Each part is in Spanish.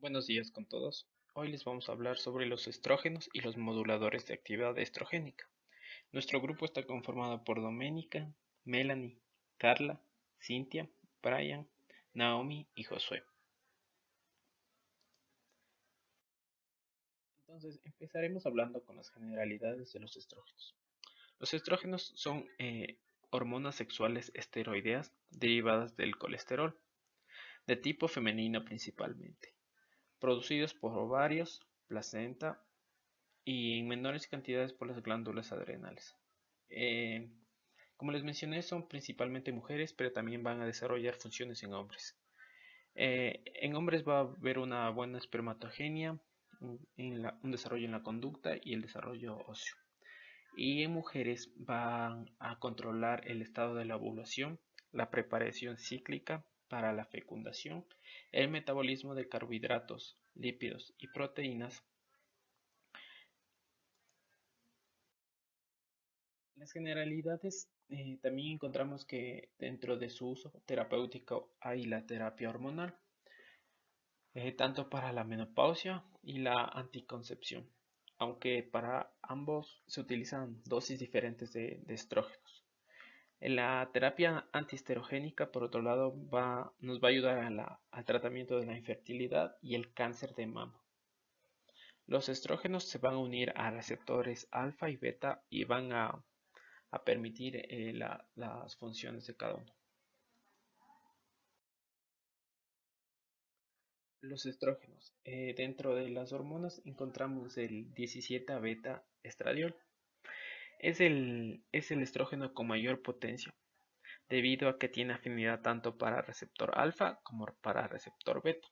Buenos días con todos. Hoy les vamos a hablar sobre los estrógenos y los moduladores de actividad estrogénica. Nuestro grupo está conformado por Doménica, Melanie, Carla, Cintia, Brian, Naomi y Josué. Entonces, empezaremos hablando con las generalidades de los estrógenos. Los estrógenos son hormonas sexuales esteroideas derivadas del colesterol, de tipo femenino principalmente, producidos por ovarios, placenta y en menores cantidades por las glándulas adrenales. Eh, como les mencioné, son principalmente mujeres, pero también van a desarrollar funciones en hombres. En hombres va a haber una buena espermatogenia, un desarrollo en la conducta y el desarrollo óseo. Y en mujeres van a controlar el estado de la ovulación, la preparación cíclica para la fecundación, el metabolismo de carbohidratos, lípidos y proteínas. Las generalidades, también encontramos que dentro de su uso terapéutico hay la terapia hormonal, tanto para la menopausia y la anticoncepción, aunque para ambos se utilizan dosis diferentes de estrógenos. En la terapia antiestrogénica, por otro lado, nos va a ayudar al tratamiento de la infertilidad y el cáncer de mama. Los estrógenos se van a unir a receptores alfa y beta y van a permitir las funciones de cada uno. Los estrógenos. Dentro de las hormonas encontramos el 17 beta estradiol. Es el estrógeno con mayor potencia, debido a que tiene afinidad tanto para receptor alfa como para receptor beta.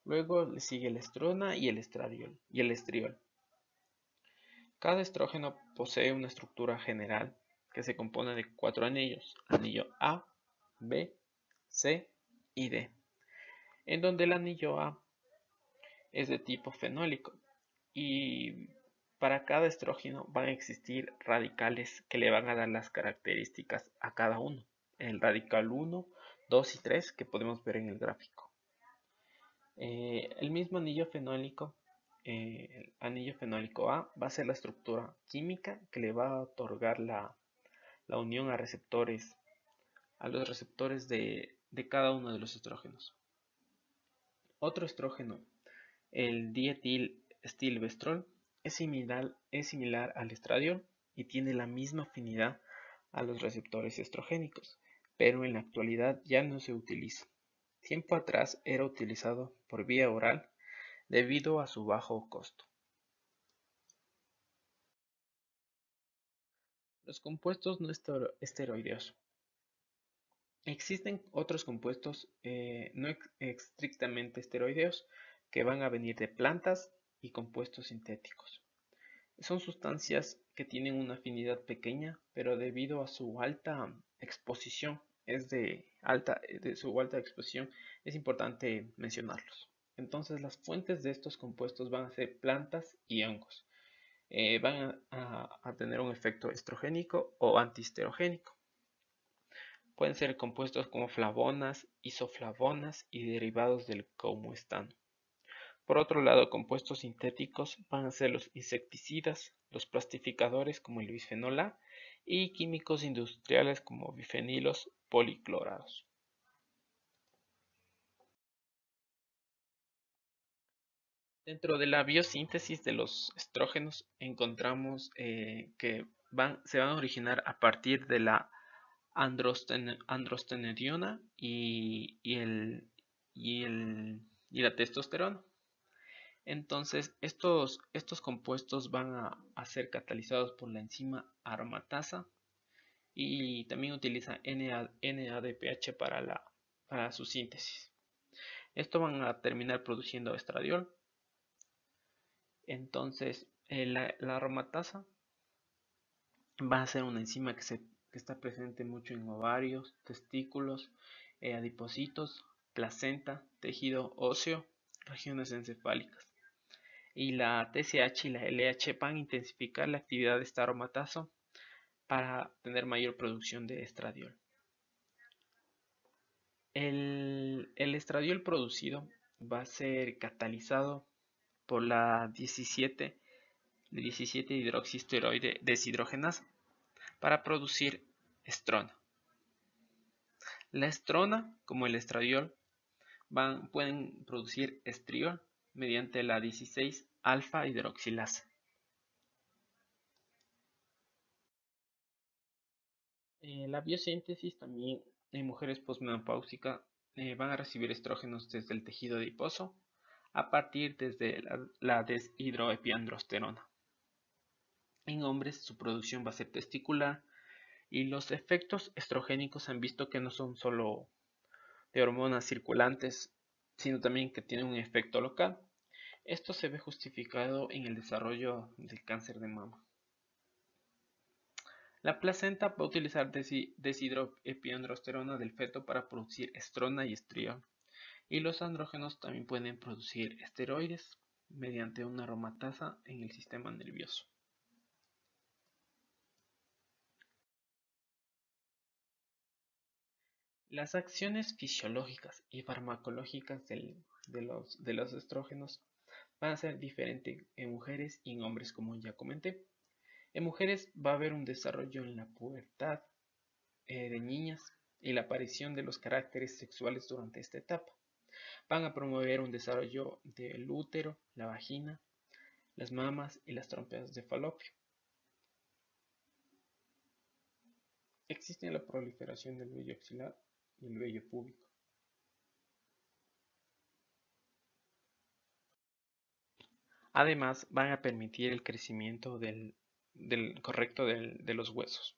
Luego le sigue la estrona y el estradiol y el estriol. Cada estrógeno posee una estructura general que se compone de 4 anillos, anillo A, B, C y D, en donde el anillo A es de tipo fenólico y para cada estrógeno van a existir radicales que le van a dar las características a cada uno. El radical 1, 2 y 3 que podemos ver en el gráfico. El mismo anillo fenólico, el anillo fenólico A, va a ser la estructura química que le va a otorgar la unión a los receptores de cada uno de los estrógenos. Otro estrógeno, el dietilestilbestrol, es similar al estradiol y tiene la misma afinidad a los receptores estrogénicos, pero en la actualidad ya no se utiliza. Tiempo atrás era utilizado por vía oral debido a su bajo costo. Los compuestos no esteroideos. Existen otros compuestos no estrictamente esteroideos que van a venir de plantas y compuestos sintéticos. Son sustancias que tienen una afinidad pequeña, pero debido a su alta exposición, de su alta exposición, es importante mencionarlos. Entonces, las fuentes de estos compuestos van a ser plantas y hongos. Van a tener un efecto estrogénico o antihisterogénico. Pueden ser compuestos como flavonas, isoflavonas y derivados del coumestano. Por otro lado, compuestos sintéticos van a ser los insecticidas, los plastificadores como el bisfenol A y químicos industriales como bifenilos policlorados. Dentro de la biosíntesis de los estrógenos encontramos que se van a originar a partir de la androstenediona y la testosterona. Entonces, estos compuestos van a ser catalizados por la enzima aromatasa y también utiliza NADPH para su síntesis. Esto van a terminar produciendo estradiol. Entonces, la aromatasa va a ser una enzima que está presente mucho en ovarios, testículos, adipocitos, placenta, tejido óseo, regiones encefálicas. Y la TSH y la LH van a intensificar la actividad de esta aromatasa para tener mayor producción de estradiol. El estradiol producido va a ser catalizado por la 17 hidroxisteroide deshidrogenasa para producir estrona. La estrona, como el estradiol, pueden producir estriol mediante la 16 alfa hidroxilasa. La biosíntesis también en mujeres posmenopáusicas van a recibir estrógenos desde el tejido adiposo a partir desde la deshidroepiandrosterona. En hombres su producción va a ser testicular y los efectos estrogénicos han visto que no son solo de hormonas circulantes, sino también que tienen un efecto local. Esto se ve justificado en el desarrollo del cáncer de mama. La placenta va a utilizar deshidroepiandrosterona del feto para producir estrona y estriol, y los andrógenos también pueden producir esteroides mediante una aromatasa en el sistema nervioso. Las acciones fisiológicas y farmacológicas de los estrógenos van a ser diferentes en mujeres y en hombres, como ya comenté. En mujeres va a haber un desarrollo en la pubertad de niñas y la aparición de los caracteres sexuales durante esta etapa. Van a promover un desarrollo del útero, la vagina, las mamas y las trompas de falopio. Existe la proliferación del vello axilar y el vello púbico. Además, van a permitir el crecimiento correcto de los huesos.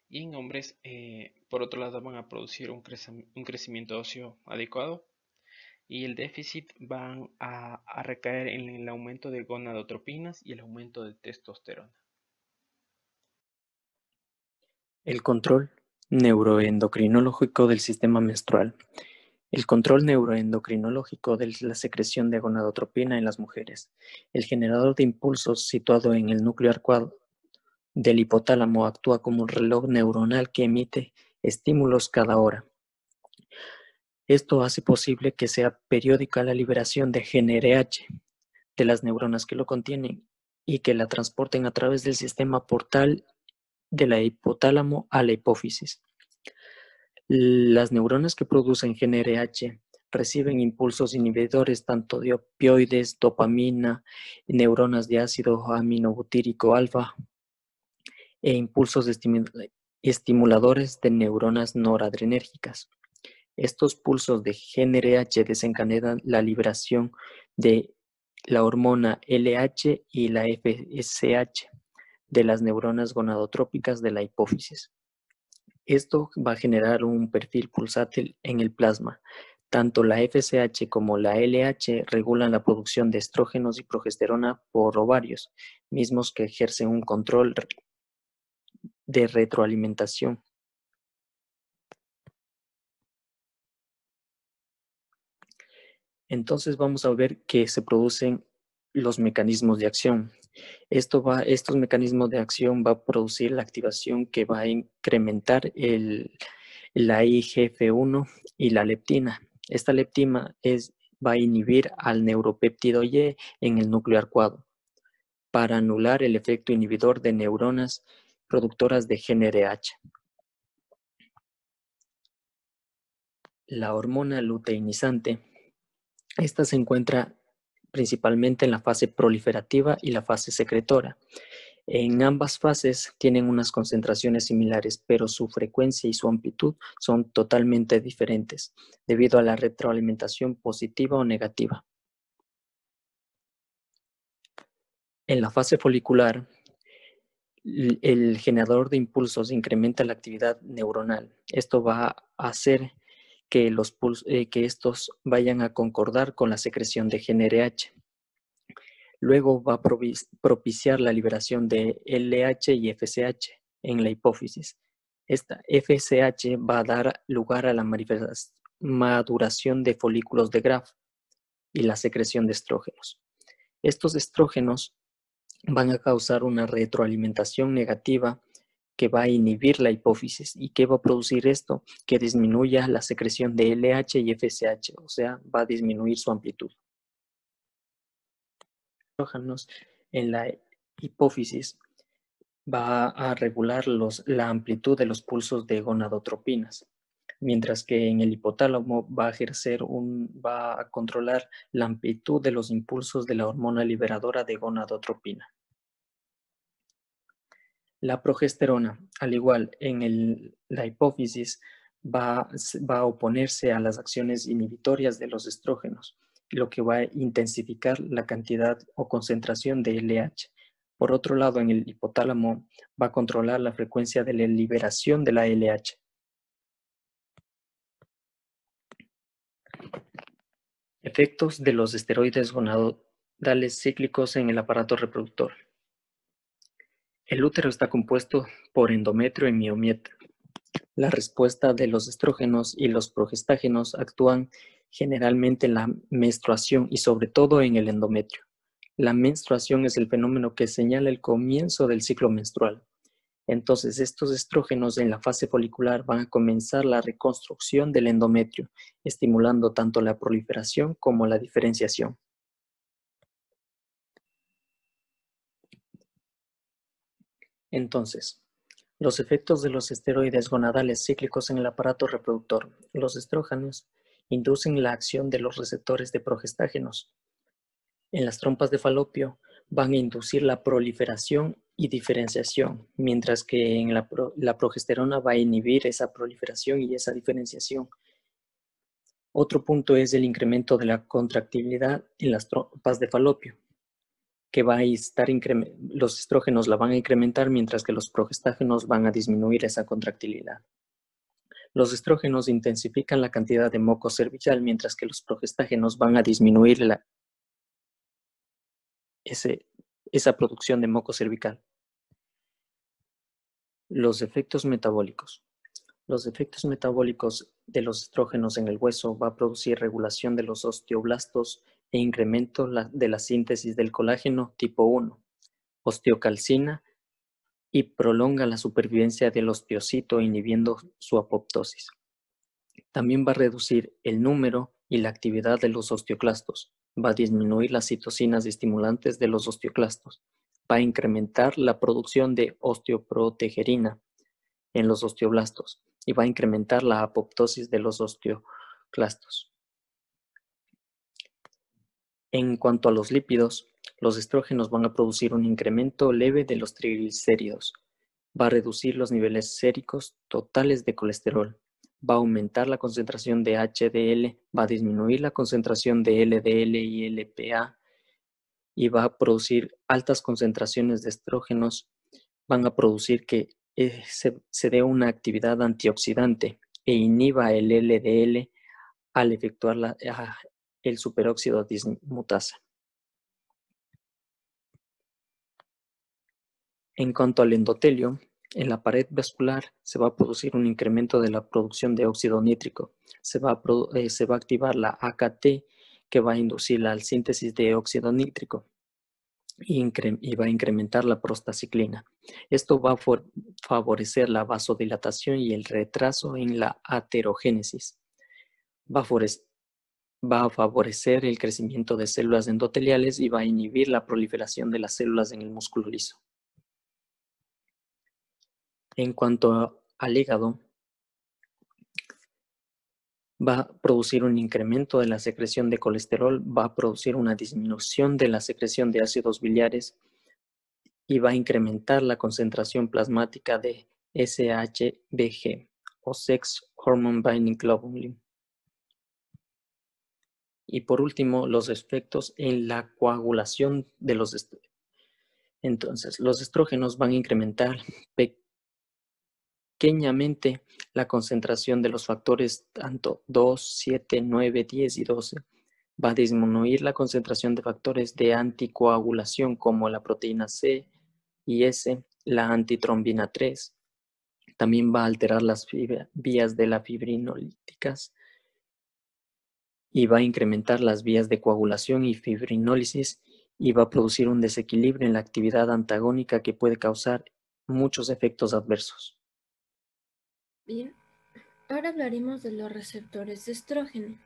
Y en hombres, por otro lado, van a producir un crecimiento óseo adecuado y el déficit van a recaer en el aumento de gonadotropinas y el aumento de testosterona. El control neuroendocrinológico del sistema menstrual. El control neuroendocrinológico de la secreción de gonadotropina en las mujeres. El generador de impulsos situado en el núcleo arcuado del hipotálamo actúa como un reloj neuronal que emite estímulos cada hora. Esto hace posible que sea periódica la liberación de GnRH de las neuronas que lo contienen y que la transporten a través del sistema portal de la hipotálamo a la hipófisis. Las neuronas que producen GnRH reciben impulsos inhibidores tanto de opioides, dopamina, neuronas de ácido aminobutírico alfa e impulsos estimuladores de neuronas noradrenérgicas. Estos pulsos de GnRH desencadenan la liberación de la hormona LH y la FSH de las neuronas gonadotrópicas de la hipófisis. Esto va a generar un perfil pulsátil en el plasma. Tanto la FSH como la LH regulan la producción de estrógenos y progesterona por ovarios, mismos que ejercen un control de retroalimentación. Entonces vamos a ver que se producen los mecanismos de acción. Estos mecanismos de acción va a producir la activación que va a incrementar la IGF-1 y la leptina. Esta leptina va a inhibir al neuropéptido Y en el núcleo arcuado para anular el efecto inhibidor de neuronas productoras de GnRH. La hormona luteinizante, esta se encuentra principalmente en la fase proliferativa y la fase secretora. En ambas fases tienen unas concentraciones similares, pero su frecuencia y su amplitud son totalmente diferentes, debido a la retroalimentación positiva o negativa. En la fase folicular, el generador de impulsos incrementa la actividad neuronal. Esto va a hacer que estos vayan a concordar con la secreción de GnRH. Luego va a propiciar la liberación de LH y FSH en la hipófisis. Esta FSH va a dar lugar a la maduración de folículos de Graf y la secreción de estrógenos. Estos estrógenos van a causar una retroalimentación negativa que va a inhibir la hipófisis. ¿Y qué va a producir esto? Que disminuya la secreción de LH y FSH, o sea, va a disminuir su amplitud. En la hipófisis va a regular la amplitud de los pulsos de gonadotropinas, mientras que en el hipotálamo va a controlar la amplitud de los impulsos de la hormona liberadora de gonadotropina. La progesterona, al igual en la hipófisis, va a oponerse a las acciones inhibitorias de los estrógenos, lo que va a intensificar la cantidad o concentración de LH. Por otro lado, en el hipotálamo va a controlar la frecuencia de la liberación de la LH. Efectos de los esteroides gonadales cíclicos en el aparato reproductor. El útero está compuesto por endometrio y miometrio. La respuesta de los estrógenos y los progestágenos actúan generalmente en la menstruación y sobre todo en el endometrio. La menstruación es el fenómeno que señala el comienzo del ciclo menstrual. Entonces, estos estrógenos en la fase folicular van a comenzar la reconstrucción del endometrio, estimulando tanto la proliferación como la diferenciación. Entonces, los efectos de los esteroides gonadales cíclicos en el aparato reproductor. Los estrógenos inducen la acción de los receptores de progestágenos. En las trompas de falopio van a inducir la proliferación y diferenciación, mientras que en la progesterona va a inhibir esa proliferación y esa diferenciación. Otro punto es el incremento de la contractibilidad en las trompas de falopio, que los estrógenos la van a incrementar mientras que los progestágenos van a disminuir esa contractilidad. Los estrógenos intensifican la cantidad de moco cervical mientras que los progestágenos van a disminuir esa producción de moco cervical. Los efectos metabólicos. Los efectos metabólicos de los estrógenos en el hueso va a producir regulación de los osteoblastos e incremento de la síntesis del colágeno tipo 1, osteocalcina y prolonga la supervivencia del osteocito inhibiendo su apoptosis. También va a reducir el número y la actividad de los osteoclastos, va a disminuir las citocinas estimulantes de los osteoclastos, va a incrementar la producción de osteoprotegerina en los osteoblastos y va a incrementar la apoptosis de los osteoclastos. En cuanto a los lípidos, los estrógenos van a producir un incremento leve de los triglicéridos, va a reducir los niveles séricos totales de colesterol, va a aumentar la concentración de HDL, va a disminuir la concentración de LDL y LPA y va a producir altas concentraciones de estrógenos, van a producir que se dé una actividad antioxidante e inhiba el LDL al efectuar el superóxido dismutasa. En cuanto al endotelio, en la pared vascular se va a producir un incremento de la producción de óxido nítrico. Se va a activar la AKT que va a inducir la síntesis de óxido nítrico y va a incrementar la prostaciclina. Esto va a favorecer la vasodilatación y el retraso en la aterogénesis. Va a favorecer el crecimiento de células endoteliales y va a inhibir la proliferación de las células en el músculo liso. En cuanto al hígado, va a producir un incremento de la secreción de colesterol, va a producir una disminución de la secreción de ácidos biliares y va a incrementar la concentración plasmática de SHBG o Sex Hormone Binding Globulin. Y por último, los efectos en la coagulación de los estrógenos. Entonces, los estrógenos van a incrementar pequeñamente la concentración de los factores tanto 2, 7, 9, 10 y 12. Va a disminuir la concentración de factores de anticoagulación como la proteína C y S, la antitrombina 3. También va a alterar las vías de la fibrinolíticas y va a incrementar las vías de coagulación y fibrinólisis y va a producir un desequilibrio en la actividad antagónica que puede causar muchos efectos adversos. Bien, ahora hablaremos de los receptores de estrógeno.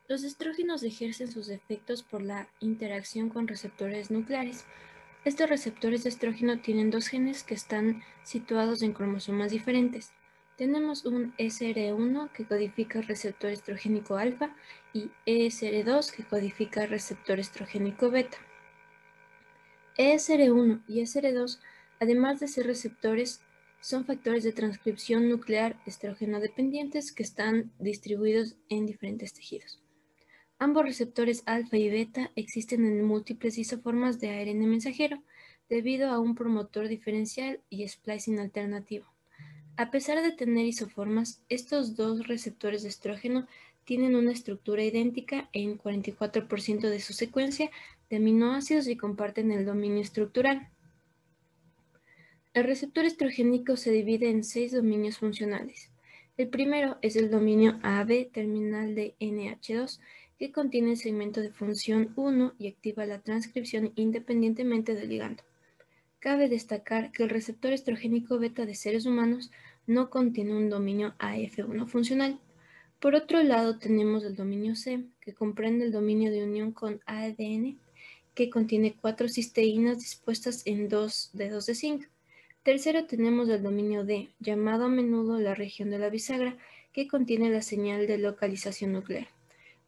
Los estrógenos ejercen sus efectos por la interacción con receptores nucleares. Estos receptores de estrógeno tienen dos genes que están situados en cromosomas diferentes. Tenemos un ESR1 que codifica el receptor estrogénico alfa y ESR2 que codifica el receptor estrogénico beta. ESR1 y ESR2, además de ser receptores, son factores de transcripción nuclear estrógeno dependientes que están distribuidos en diferentes tejidos. Ambos receptores alfa y beta existen en múltiples isoformas de ARN mensajero debido a un promotor diferencial y splicing alternativo. A pesar de tener isoformas, estos dos receptores de estrógeno tienen una estructura idéntica en 44% de su secuencia de aminoácidos y comparten el dominio estructural. El receptor estrogénico se divide en 6 dominios funcionales. El primero es el dominio AB terminal de NH2, que contiene el segmento de función 1 y activa la transcripción independientemente del ligando. Cabe destacar que el receptor estrogénico beta de seres humanos no contiene un dominio AF1 funcional. Por otro lado, tenemos el dominio C, que comprende el dominio de unión con ADN, que contiene 4 cisteínas dispuestas en 2 dedos de zinc. Tercero tenemos el dominio D, llamado a menudo la región de la bisagra, que contiene la señal de localización nuclear.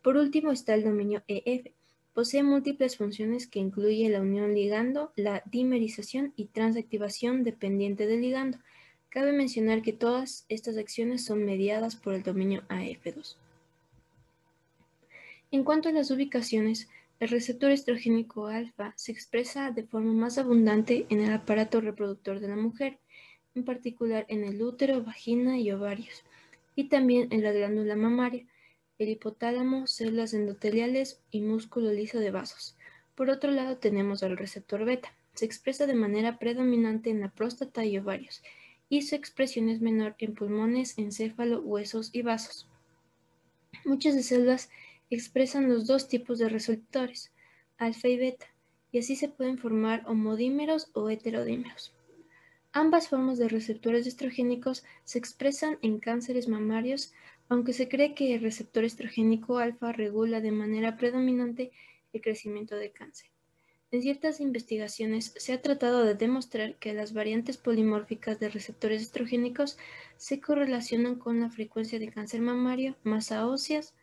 Por último está el dominio EF. Posee múltiples funciones que incluye la unión ligando, la dimerización y transactivación dependiente del ligando. Cabe mencionar que todas estas acciones son mediadas por el dominio AF2. En cuanto a las ubicaciones, el receptor estrogénico alfa se expresa de forma más abundante en el aparato reproductor de la mujer, en particular en el útero, vagina y ovarios, y también en la glándula mamaria, el hipotálamo, células endoteliales y músculo liso de vasos. Por otro lado tenemos al receptor beta. Se expresa de manera predominante en la próstata y ovarios, y su expresión es menor en pulmones, encéfalo, huesos y vasos. Muchas de células expresan los dos tipos de receptores, alfa y beta, y así se pueden formar homodímeros o heterodímeros. Ambas formas de receptores estrogénicos se expresan en cánceres mamarios, aunque se cree que el receptor estrogénico alfa regula de manera predominante el crecimiento de cáncer. En ciertas investigaciones se ha tratado de demostrar que las variantes polimórficas de receptores estrogénicos se correlacionan con la frecuencia de cáncer mamario, masa óseas,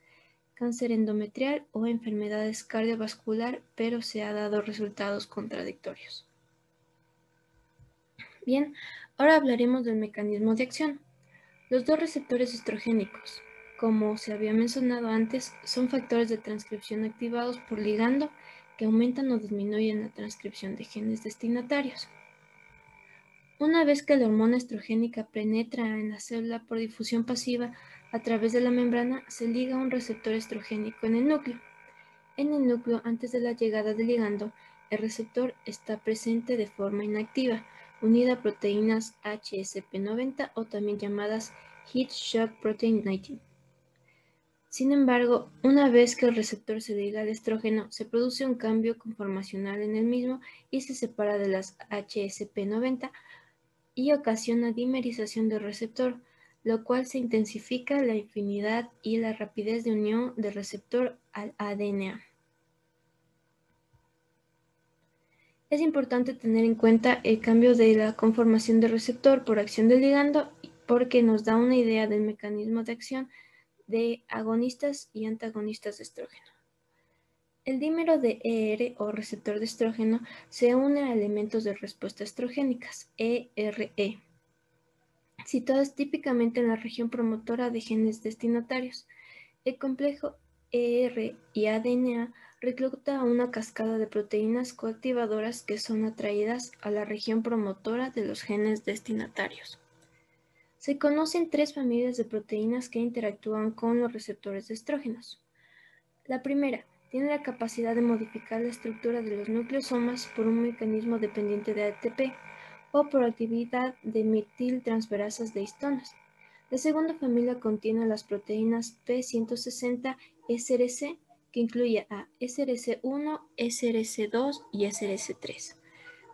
cáncer endometrial o enfermedades cardiovascular, pero se ha dado resultados contradictorios. Bien, ahora hablaremos del mecanismo de acción. Los dos receptores estrogénicos, como se había mencionado antes, son factores de transcripción activados por ligando que aumentan o disminuyen la transcripción de genes destinatarios. Una vez que la hormona estrogénica penetra en la célula por difusión pasiva a través de la membrana, se liga a un receptor estrogénico en el núcleo. En el núcleo, antes de la llegada del ligando, el receptor está presente de forma inactiva, unida a proteínas HSP90 o también llamadas Heat Shock Protein 19. Sin embargo, una vez que el receptor se liga al estrógeno, se produce un cambio conformacional en el mismo y se separa de las HSP90 y ocasiona dimerización del receptor, lo cual se intensifica la afinidad y la rapidez de unión del receptor al ADN. Es importante tener en cuenta el cambio de la conformación del receptor por acción del ligando porque nos da una idea del mecanismo de acción de agonistas y antagonistas de estrógeno. El dímero de ER o receptor de estrógeno se une a elementos de respuesta estrogénicas, ERE, situadas típicamente en la región promotora de genes destinatarios. El complejo ER y ADNA recluta a una cascada de proteínas coactivadoras que son atraídas a la región promotora de los genes destinatarios. Se conocen 3 familias de proteínas que interactúan con los receptores de estrógenos. La primera tiene la capacidad de modificar la estructura de los nucleosomas por un mecanismo dependiente de ATP o por actividad de metiltransferasas de histonas. La segunda familia contiene las proteínas P160-SRC, que incluye a SRC1, SRC2 y SRC3.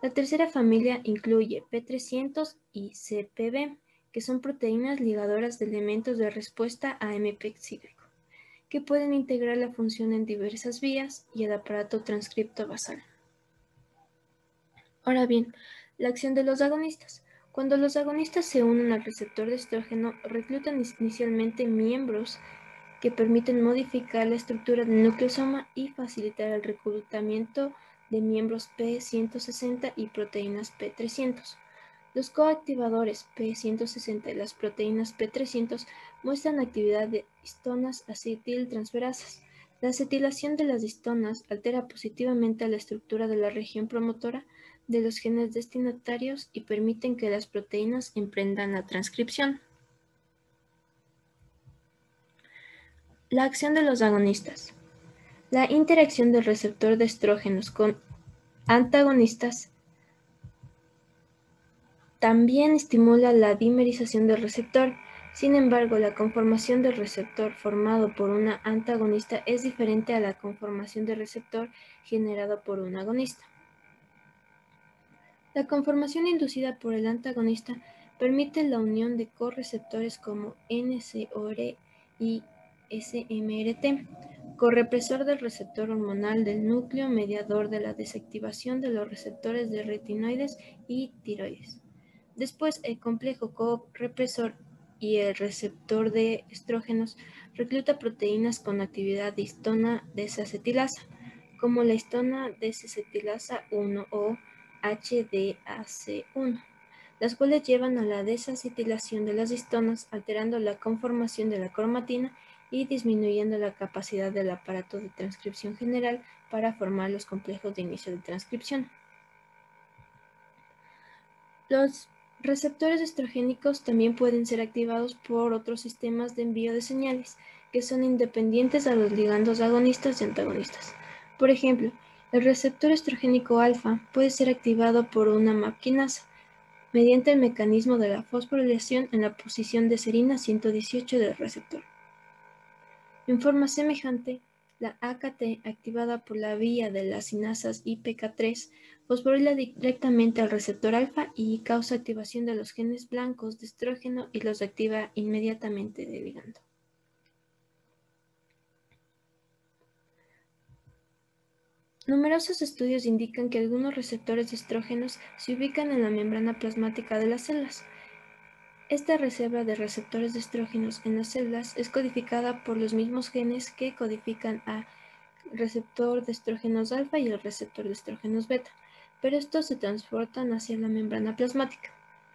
La tercera familia incluye P300 y CPB, que son proteínas ligadoras de elementos de respuesta a AMP cíclico, que pueden integrar la función en diversas vías y el aparato transcripto basal. Ahora bien, la acción de los agonistas. Cuando los agonistas se unen al receptor de estrógeno, reclutan inicialmente miembros que permiten modificar la estructura del nucleosoma y facilitar el reclutamiento de miembros P160 y proteínas P300. Los coactivadores P160 y las proteínas P300 muestran actividad de histonas acetiltransferasas. La acetilación de las histonas altera positivamente la estructura de la región promotora de los genes destinatarios y permiten que las proteínas emprendan la transcripción. La acción de los agonistas. La interacción del receptor de estrógenos con antagonistas también estimula la dimerización del receptor. Sin embargo, la conformación del receptor formado por una antagonista es diferente a la conformación del receptor generado por un agonista. La conformación inducida por el antagonista permite la unión de correceptores como NCOR y SMRT, correpresor del receptor hormonal del núcleo, mediador de la desactivación de los receptores de retinoides y tiroides. Después, el complejo correpresor y el receptor de estrógenos recluta proteínas con actividad de histona desacetilasa, como la histona desacetilasa 1 o HDAC1, las cuales llevan a la desacetilación de las histonas, alterando la conformación de la cromatina y disminuyendo la capacidad del aparato de transcripción general para formar los complejos de inicio de transcripción. Los receptores estrogénicos también pueden ser activados por otros sistemas de envío de señales, que son independientes a los ligandos agonistas y antagonistas. Por ejemplo, el receptor estrogénico alfa puede ser activado por una MAP quinasa, mediante el mecanismo de la fosforilación en la posición de serina 118 del receptor. En forma semejante, la AKT, activada por la vía de las sinasas IPK3, fosforila directamente al receptor alfa y causa activación de los genes blancos de estrógeno y los activa inmediatamente del ligando. Numerosos estudios indican que algunos receptores de estrógenos se ubican en la membrana plasmática de las células. Esta reserva de receptores de estrógenos en las células es codificada por los mismos genes que codifican al receptor de estrógenos alfa y el receptor de estrógenos beta, pero estos se transportan hacia la membrana plasmática.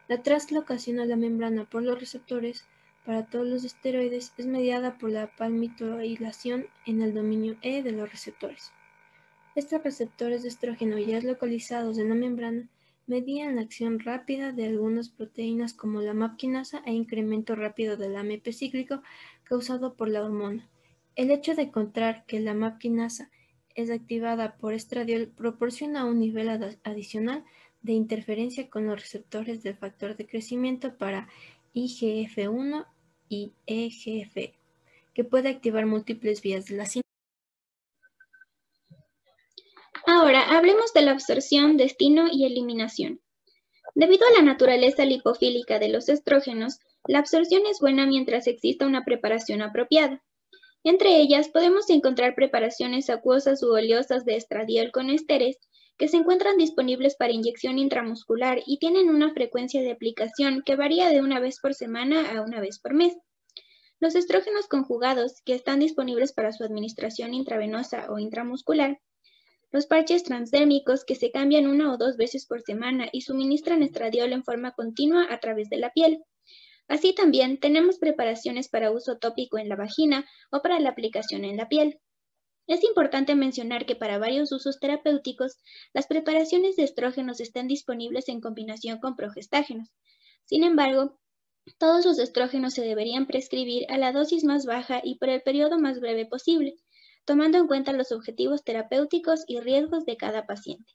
La translocación a la membrana por los receptores para todos los esteroides es mediada por la palmitoilación en el dominio E de los receptores. Estos receptores de estrógeno ya localizados en la membrana medían la acción rápida de algunas proteínas como la MAP quinasa e incremento rápido del AMP cíclico causado por la hormona. El hecho de encontrar que la MAP quinasa es activada por estradiol proporciona un nivel adicional de interferencia con los receptores del factor de crecimiento para IGF-1 y EGF, que puede activar múltiples vías de la síntesis. Ahora hablemos de la absorción, destino y eliminación. Debido a la naturaleza lipofílica de los estrógenos, la absorción es buena mientras exista una preparación apropiada. Entre ellas podemos encontrar preparaciones acuosas u oleosas de estradiol con ésteres que se encuentran disponibles para inyección intramuscular y tienen una frecuencia de aplicación que varía de una vez por semana a una vez por mes. Los estrógenos conjugados, que están disponibles para su administración intravenosa o intramuscular, los parches transdérmicos que se cambian 1 o 2 veces por semana y suministran estradiol en forma continua a través de la piel. Así también tenemos preparaciones para uso tópico en la vagina o para la aplicación en la piel. Es importante mencionar que para varios usos terapéuticos, las preparaciones de estrógenos están disponibles en combinación con progestágenos. Sin embargo, todos los estrógenos se deberían prescribir a la dosis más baja y por el periodo más breve posible, tomando en cuenta los objetivos terapéuticos y riesgos de cada paciente.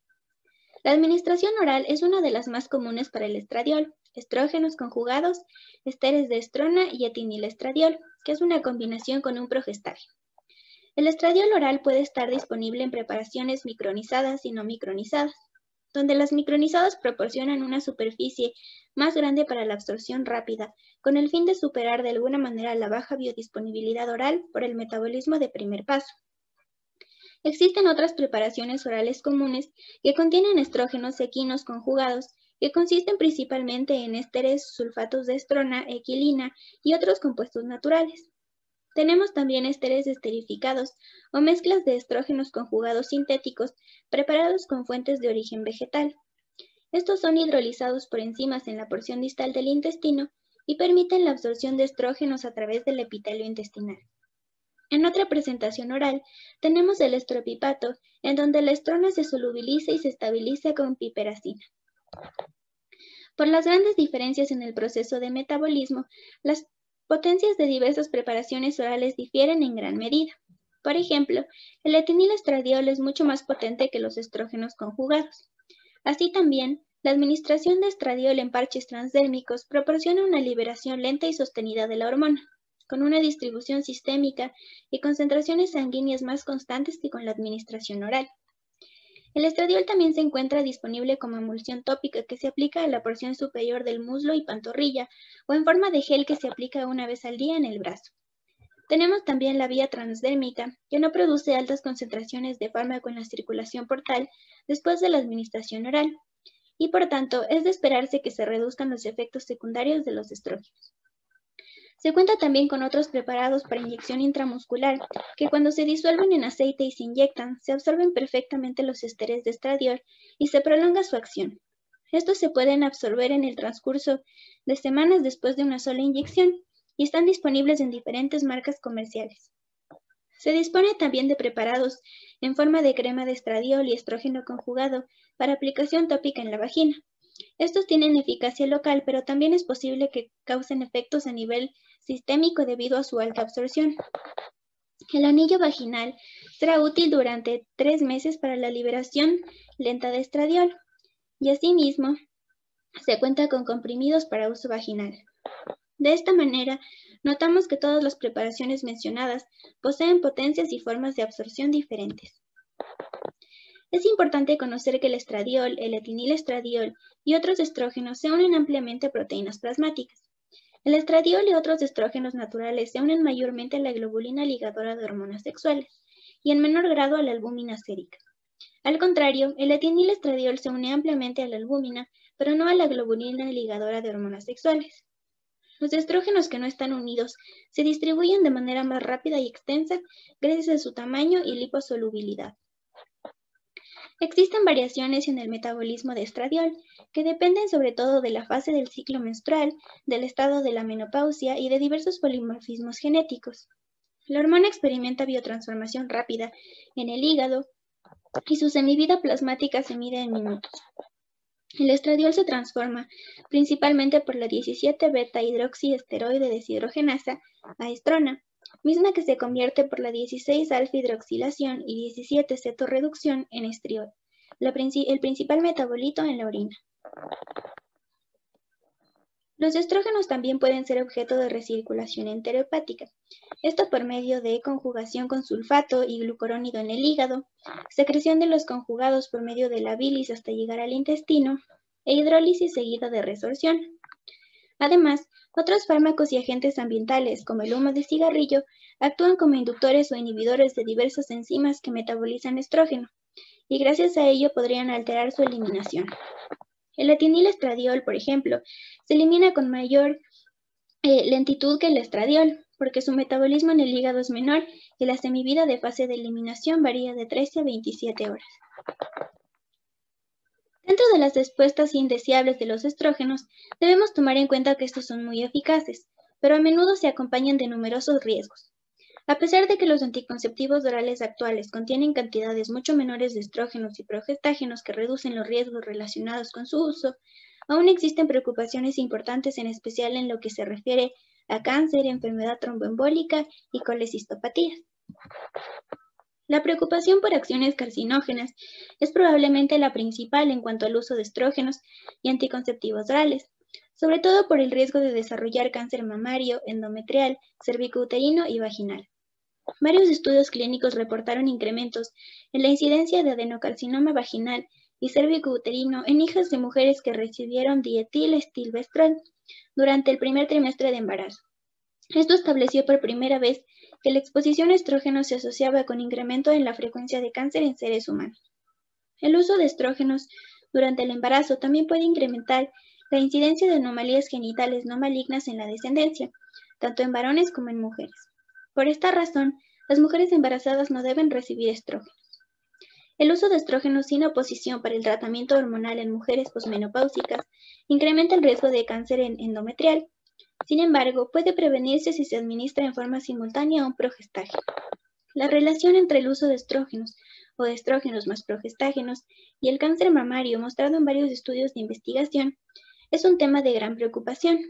La administración oral es una de las más comunes para el estradiol, estrógenos conjugados, ésteres de estrona y etinilestradiol, que es una combinación con un progestágeno. El estradiol oral puede estar disponible en preparaciones micronizadas y no micronizadas. donde las micronizadas proporcionan una superficie más grande para la absorción rápida, con el fin de superar de alguna manera la baja biodisponibilidad oral por el metabolismo de primer paso. Existen otras preparaciones orales comunes que contienen estrógenos equinos conjugados, que consisten principalmente en ésteres, sulfatos de estrona, equilina y otros compuestos naturales. Tenemos también ésteres esterificados o mezclas de estrógenos conjugados sintéticos preparados con fuentes de origen vegetal. Estos son hidrolizados por enzimas en la porción distal del intestino y permiten la absorción de estrógenos a través del epitelio intestinal. En otra presentación oral tenemos el estropipato, en donde la estrona se solubiliza y se estabiliza con piperacina. Por las grandes diferencias en el proceso de metabolismo, las potencias de diversas preparaciones orales difieren en gran medida. Por ejemplo, el etinilestradiol es mucho más potente que los estrógenos conjugados. Así también, la administración de estradiol en parches transdérmicos proporciona una liberación lenta y sostenida de la hormona, con una distribución sistémica y concentraciones sanguíneas más constantes que con la administración oral. El estradiol también se encuentra disponible como emulsión tópica que se aplica a la porción superior del muslo y pantorrilla, o en forma de gel que se aplica una vez al día en el brazo. Tenemos también la vía transdérmica, que no produce altas concentraciones de fármaco en la circulación portal después de la administración oral, y por tanto es de esperarse que se reduzcan los efectos secundarios de los estrógenos. Se cuenta también con otros preparados para inyección intramuscular, que cuando se disuelven en aceite y se inyectan, se absorben perfectamente los ésteres de estradiol y se prolonga su acción. Estos se pueden absorber en el transcurso de semanas después de una sola inyección y están disponibles en diferentes marcas comerciales. Se dispone también de preparados en forma de crema de estradiol y estrógeno conjugado para aplicación tópica en la vagina. Estos tienen eficacia local, pero también es posible que causen efectos a nivel sistémico debido a su alta absorción. El anillo vaginal será útil durante 3 meses para la liberación lenta de estradiol, y asimismo se cuenta con comprimidos para uso vaginal. De esta manera, notamos que todas las preparaciones mencionadas poseen potencias y formas de absorción diferentes. Es importante conocer que el estradiol, el etinilestradiol y otros estrógenos se unen ampliamente a proteínas plasmáticas. El estradiol y otros estrógenos naturales se unen mayormente a la globulina ligadora de hormonas sexuales y en menor grado a la albúmina sérica. Al contrario, el etinilestradiol se une ampliamente a la albúmina, pero no a la globulina ligadora de hormonas sexuales. Los estrógenos que no están unidos se distribuyen de manera más rápida y extensa gracias a su tamaño y liposolubilidad. Existen variaciones en el metabolismo de estradiol que dependen sobre todo de la fase del ciclo menstrual, del estado de la menopausia y de diversos polimorfismos genéticos. La hormona experimenta biotransformación rápida en el hígado y su semivida plasmática se mide en minutos. El estradiol se transforma principalmente por la 17-beta-hidroxiesteroide deshidrogenasa a estrona, misma que se convierte por la 16-alfa-hidroxilación y 17-cetorreducción en estriol, el principal metabolito en la orina. Los estrógenos también pueden ser objeto de recirculación enterohepática, esto por medio de conjugación con sulfato y glucurónido en el hígado, secreción de los conjugados por medio de la bilis hasta llegar al intestino, e hidrólisis seguida de resorción. Además, otros fármacos y agentes ambientales, como el humo de cigarrillo, actúan como inductores o inhibidores de diversas enzimas que metabolizan estrógeno, y gracias a ello podrían alterar su eliminación. El etinilestradiol, por ejemplo, se elimina con mayor lentitud que el estradiol, porque su metabolismo en el hígado es menor y la semivida de fase de eliminación varía de 13 a 27 horas. Dentro de las respuestas indeseables de los estrógenos, debemos tomar en cuenta que estos son muy eficaces, pero a menudo se acompañan de numerosos riesgos. A pesar de que los anticonceptivos orales actuales contienen cantidades mucho menores de estrógenos y progestágenos que reducen los riesgos relacionados con su uso, aún existen preocupaciones importantes, en especial en lo que se refiere a cáncer, enfermedad tromboembólica y colecistopatías. La preocupación por acciones carcinógenas es probablemente la principal en cuanto al uso de estrógenos y anticonceptivos orales, sobre todo por el riesgo de desarrollar cáncer mamario, endometrial, cervicouterino y vaginal. Varios estudios clínicos reportaron incrementos en la incidencia de adenocarcinoma vaginal y cérvico-uterino en hijas de mujeres que recibieron dietil-estilbestrol durante el primer trimestre de embarazo. Esto estableció por primera vez que la exposición a estrógenos se asociaba con incremento en la frecuencia de cáncer en seres humanos. El uso de estrógenos durante el embarazo también puede incrementar la incidencia de anomalías genitales no malignas en la descendencia, tanto en varones como en mujeres. Por esta razón, las mujeres embarazadas no deben recibir estrógenos. El uso de estrógenos sin oposición para el tratamiento hormonal en mujeres posmenopáusicas incrementa el riesgo de cáncer endometrial. Sin embargo, puede prevenirse si se administra en forma simultánea a un progestágeno. La relación entre el uso de estrógenos o de estrógenos más progestágenos y el cáncer mamario, mostrado en varios estudios de investigación, es un tema de gran preocupación.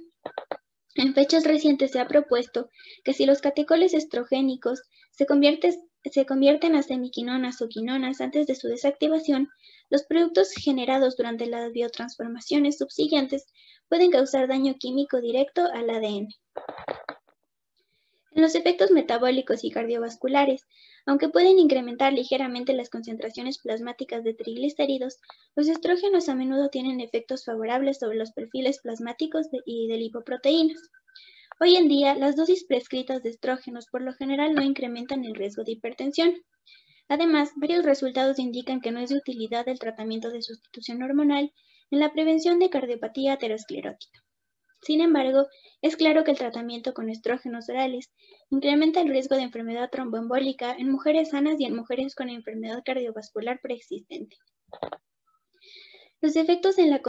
En fechas recientes se ha propuesto que si los catecoles estrogénicos se convierten a semiquinonas o quinonas antes de su desactivación, los productos generados durante las biotransformaciones subsiguientes pueden causar daño químico directo al ADN. En los efectos metabólicos y cardiovasculares, aunque pueden incrementar ligeramente las concentraciones plasmáticas de triglicéridos, los estrógenos a menudo tienen efectos favorables sobre los perfiles plasmáticos y de lipoproteínas. Hoy en día, las dosis prescritas de estrógenos por lo general no incrementan el riesgo de hipertensión. Además, varios resultados indican que no es de utilidad el tratamiento de sustitución hormonal en la prevención de cardiopatía aterosclerótica. Sin embargo, es claro que el tratamiento con estrógenos orales incrementa el riesgo de enfermedad tromboembólica en mujeres sanas y en mujeres con enfermedad cardiovascular preexistente. Los efectos en la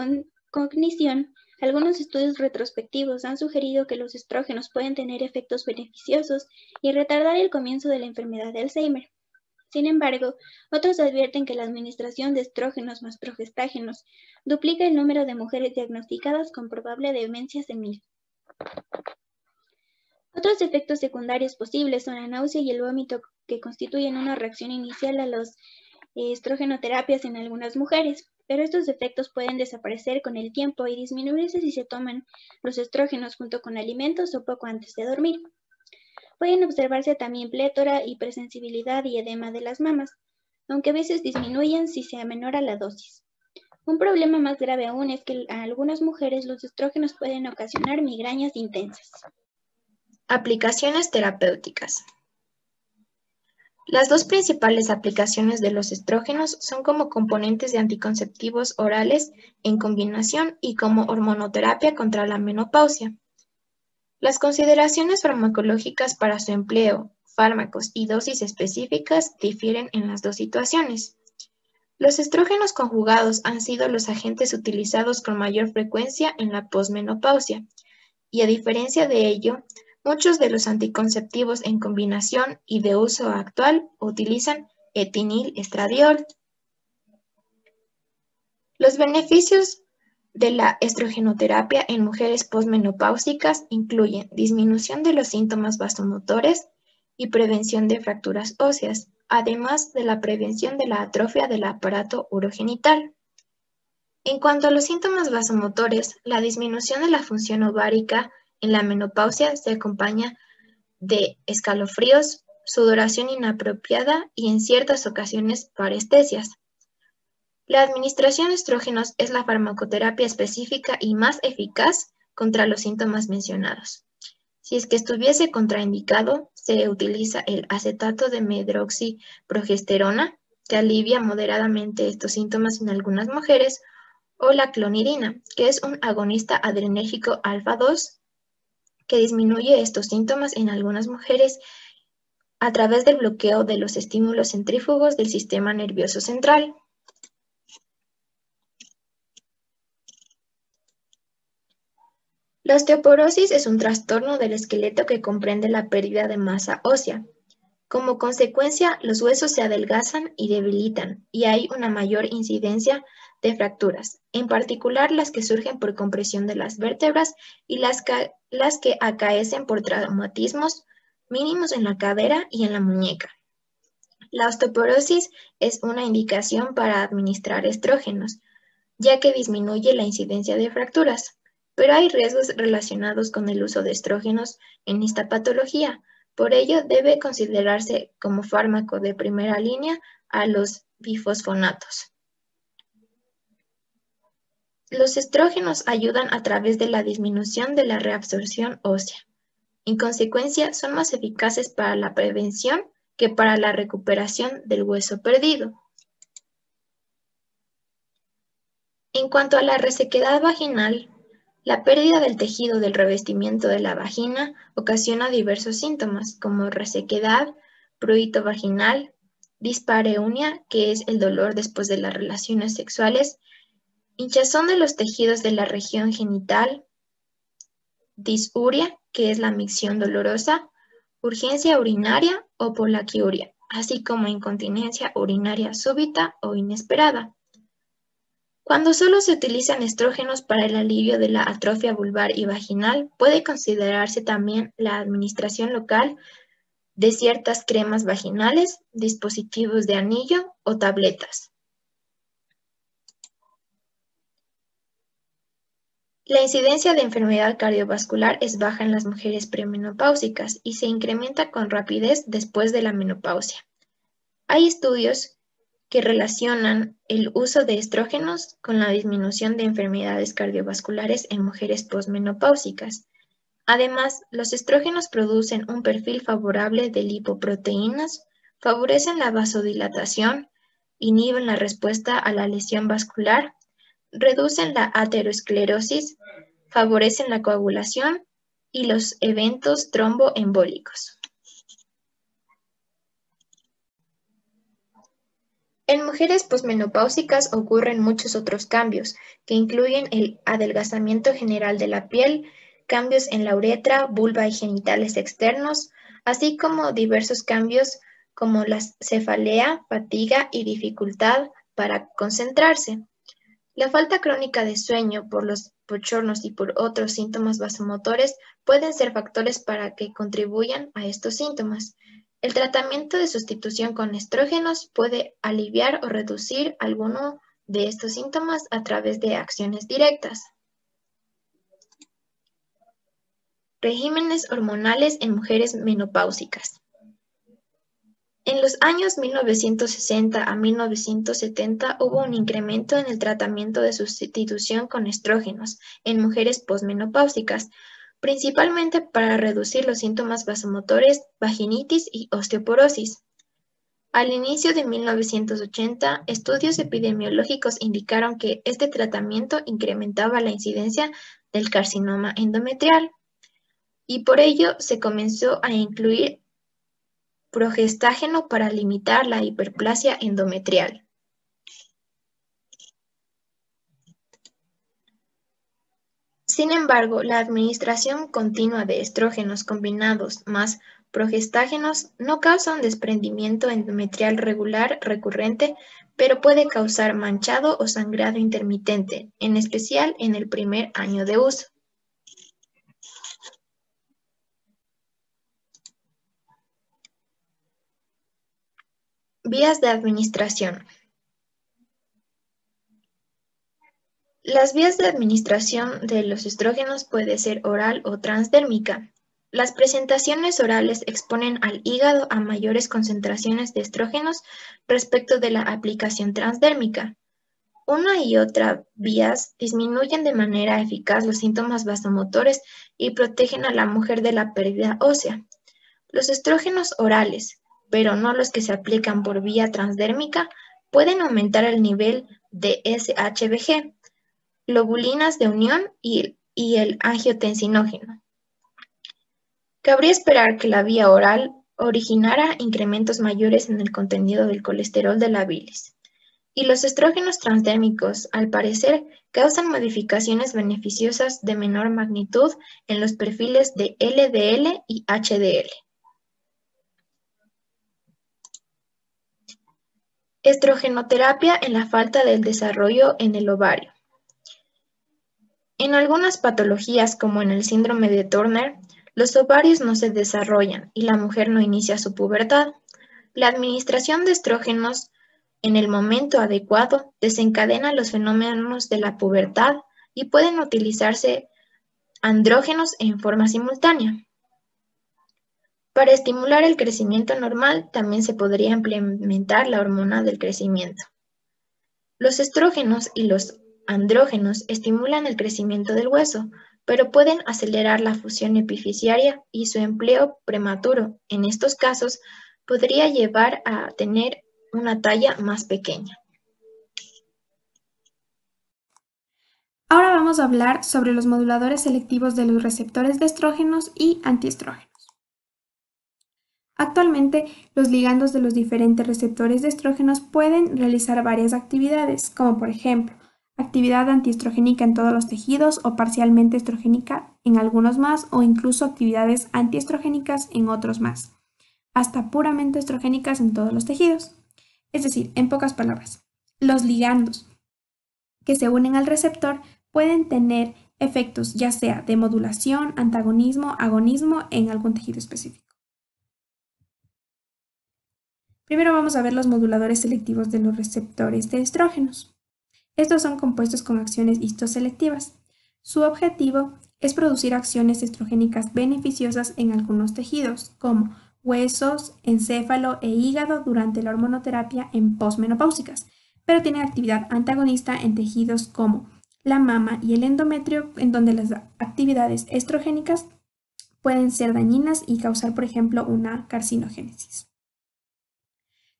cognición. Algunos estudios retrospectivos han sugerido que los estrógenos pueden tener efectos beneficiosos y retardar el comienzo de la enfermedad de Alzheimer. Sin embargo, otros advierten que la administración de estrógenos más progestágenos duplica el número de mujeres diagnosticadas con probable demencia senil. Otros efectos secundarios posibles son la náusea y el vómito, que constituyen una reacción inicial a las estrogenoterapia en algunas mujeres, pero estos efectos pueden desaparecer con el tiempo y disminuirse si se toman los estrógenos junto con alimentos o poco antes de dormir. Pueden observarse también plétora, hipersensibilidad y edema de las mamas, aunque a veces disminuyen si se aminora la dosis. Un problema más grave aún es que a algunas mujeres los estrógenos pueden ocasionar migrañas intensas. Aplicaciones terapéuticas. Las dos principales aplicaciones de los estrógenos son como componentes de anticonceptivos orales en combinación y como hormonoterapia contra la menopausia. Las consideraciones farmacológicas para su empleo, fármacos y dosis específicas difieren en las dos situaciones. Los estrógenos conjugados han sido los agentes utilizados con mayor frecuencia en la posmenopausia, y a diferencia de ello, muchos de los anticonceptivos en combinación y de uso actual utilizan etinil-estradiol. Los beneficios de la estrogenoterapia en mujeres posmenopáusicas incluyen disminución de los síntomas vasomotores y prevención de fracturas óseas, además de la prevención de la atrofia del aparato urogenital. En cuanto a los síntomas vasomotores, la disminución de la función ovárica en la menopausia se acompaña de escalofríos, sudoración inapropiada y en ciertas ocasiones parestesias. La administración de estrógenos es la farmacoterapia específica y más eficaz contra los síntomas mencionados. Si es que estuviese contraindicado, se utiliza el acetato de medroxiprogesterona, que alivia moderadamente estos síntomas en algunas mujeres, o la clonidina, que es un agonista adrenérgico alfa-2, que disminuye estos síntomas en algunas mujeres a través del bloqueo de los estímulos centrífugos del sistema nervioso central. La osteoporosis es un trastorno del esqueleto que comprende la pérdida de masa ósea. Como consecuencia, los huesos se adelgazan y debilitan, y hay una mayor incidencia de fracturas, en particular las que surgen por compresión de las vértebras y las que acaecen por traumatismos mínimos en la cadera y en la muñeca. La osteoporosis es una indicación para administrar estrógenos, ya que disminuye la incidencia de fracturas, pero hay riesgos relacionados con el uso de estrógenos en esta patología. Por ello, debe considerarse como fármaco de primera línea a los bifosfonatos. Los estrógenos ayudan a través de la disminución de la reabsorción ósea. En consecuencia, son más eficaces para la prevención que para la recuperación del hueso perdido. En cuanto a la resequedad vaginal, la pérdida del tejido del revestimiento de la vagina ocasiona diversos síntomas, como resequedad, prurito vaginal, dispareunia, que es el dolor después de las relaciones sexuales, hinchazón de los tejidos de la región genital, disuria, que es la micción dolorosa, urgencia urinaria o polaquiuria, así como incontinencia urinaria súbita o inesperada. Cuando solo se utilizan estrógenos para el alivio de la atrofia vulvar y vaginal, puede considerarse también la administración local de ciertas cremas vaginales, dispositivos de anillo o tabletas. La incidencia de enfermedad cardiovascular es baja en las mujeres premenopáusicas y se incrementa con rapidez después de la menopausia. Hay estudios que relacionan el uso de estrógenos con la disminución de enfermedades cardiovasculares en mujeres posmenopáusicas. Además, los estrógenos producen un perfil favorable de lipoproteínas, favorecen la vasodilatación, inhiben la respuesta a la lesión vascular, reducen la aterosclerosis, favorecen la coagulación y los eventos tromboembólicos. En mujeres posmenopáusicas ocurren muchos otros cambios, que incluyen el adelgazamiento general de la piel, cambios en la uretra, vulva y genitales externos, así como diversos cambios como la cefalea, fatiga y dificultad para concentrarse. La falta crónica de sueño por los bochornos y por otros síntomas vasomotores pueden ser factores para que contribuyan a estos síntomas. El tratamiento de sustitución con estrógenos puede aliviar o reducir alguno de estos síntomas a través de acciones directas. Regímenes hormonales en mujeres menopáusicas. En los años 1960 a 1970 hubo un incremento en el tratamiento de sustitución con estrógenos en mujeres posmenopáusicas, principalmente para reducir los síntomas vasomotores, vaginitis y osteoporosis. Al inicio de 1980, estudios epidemiológicos indicaron que este tratamiento incrementaba la incidencia del carcinoma endometrial y por ello se comenzó a incluir progestágeno para limitar la hiperplasia endometrial. Sin embargo, la administración continua de estrógenos combinados más progestágenos no causa un desprendimiento endometrial regular recurrente, pero puede causar manchado o sangrado intermitente, en especial en el primer año de uso. Vías de administración. Las vías de administración de los estrógenos puede ser oral o transdérmica. Las presentaciones orales exponen al hígado a mayores concentraciones de estrógenos respecto de la aplicación transdérmica. Una y otra vías disminuyen de manera eficaz los síntomas vasomotores y protegen a la mujer de la pérdida ósea. Los estrógenos orales, pero no los que se aplican por vía transdérmica, pueden aumentar el nivel de SHBG, globulinas de unión y el angiotensinógeno. Cabría esperar que la vía oral originara incrementos mayores en el contenido del colesterol de la bilis. Y los estrógenos transdérmicos, al parecer, causan modificaciones beneficiosas de menor magnitud en los perfiles de LDL y HDL. Estrogenoterapia en la falta del desarrollo en el ovario. En algunas patologías, como en el síndrome de Turner, los ovarios no se desarrollan y la mujer no inicia su pubertad. La administración de estrógenos en el momento adecuado desencadena los fenómenos de la pubertad y pueden utilizarse andrógenos en forma simultánea. Para estimular el crecimiento normal, también se podría implementar la hormona del crecimiento. Los estrógenos y los andrógenos estimulan el crecimiento del hueso, pero pueden acelerar la fusión epifisiaria y su empleo prematuro, en estos casos, podría llevar a tener una talla más pequeña. Ahora vamos a hablar sobre los moduladores selectivos de los receptores de estrógenos y antiestrógenos. Actualmente, los ligandos de los diferentes receptores de estrógenos pueden realizar varias actividades, como por ejemplo, actividad antiestrogénica en todos los tejidos o parcialmente estrogénica en algunos más, o incluso actividades antiestrogénicas en otros más, hasta puramente estrogénicas en todos los tejidos. Es decir, en pocas palabras, los ligandos que se unen al receptor pueden tener efectos ya sea de modulación, antagonismo, agonismo en algún tejido específico. Primero vamos a ver los moduladores selectivos de los receptores de estrógenos. Estos son compuestos con acciones histoselectivas. Su objetivo es producir acciones estrogénicas beneficiosas en algunos tejidos, como huesos, encéfalo e hígado durante la hormonoterapia en posmenopáusicas, pero tienen actividad antagonista en tejidos como la mama y el endometrio, en donde las actividades estrogénicas pueden ser dañinas y causar, por ejemplo, una carcinogénesis.